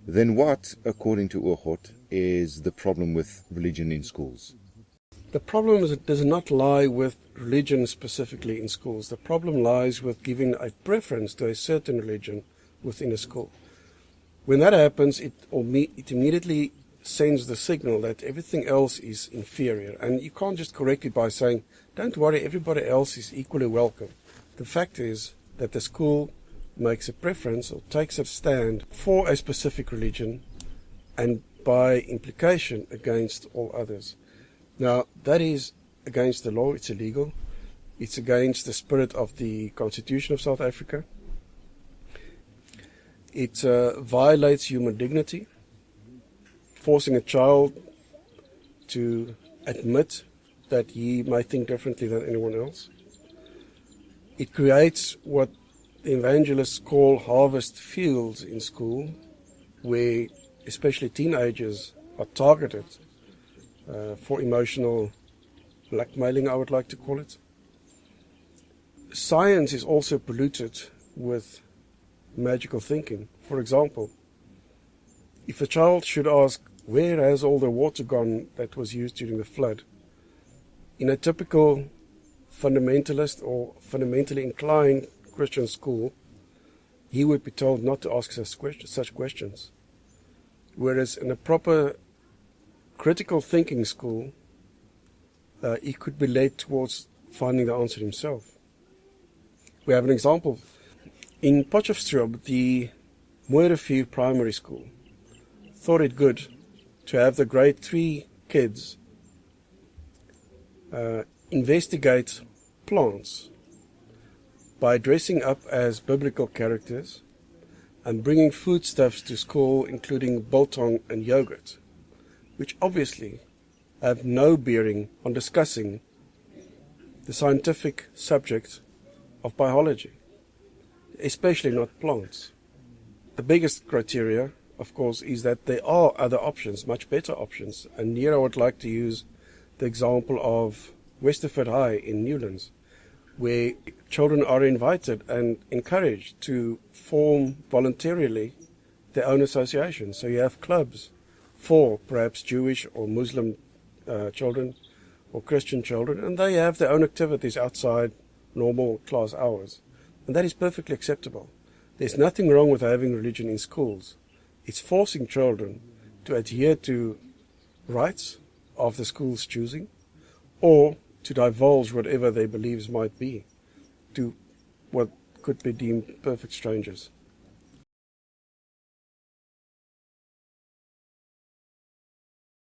Then what, according to Ogod, is the problem with religion in schools? The problem does not lie with religion specifically in schools. The problem lies with giving a preference to a certain religion within a school. When that happens, it immediately sends the signal that everything else is inferior. And you can't just correct it by saying, don't worry, everybody else is equally welcome. The fact is that the school makes a preference or takes a stand for a specific religion and by implication against all others. Now, that is against the law, it's illegal. It's against the spirit of the Constitution of South Africa. It violates human dignity, forcing a child to admit that he may think differently than anyone else. It creates what the evangelists call harvest fields in school, where especially teenagers are targeted for emotional blackmailing, I would like to call it. Science is also polluted with magical thinking. For example, if a child should ask, where has all the water gone that was used during the flood? In a typical fundamentalist or fundamentally inclined Christian school, he would be told not to ask such questions. Whereas in a proper critical thinking school, he could be led towards finding the answer himself. We have an example. In Potchefstroom, the Mooirivier Primary School thought it good to have the grade 3 kids investigate plants by dressing up as biblical characters and bringing foodstuffs to school, including biltong and yogurt, which obviously have no bearing on discussing the scientific subject of biology, especially not plants. The biggest criteria, of course, is that there are other options, much better options. And here I would like to use the example of Westerford High in Newlands, where children are invited and encouraged to form voluntarily their own associations. So you have clubs for perhaps Jewish or Muslim children or Christian children, and they have their own activities outside normal class hours. And that is perfectly acceptable. There's nothing wrong with having religion in schools. It's forcing children to adhere to rights of the school's choosing, or to divulge whatever their beliefs might be to what could be deemed perfect strangers.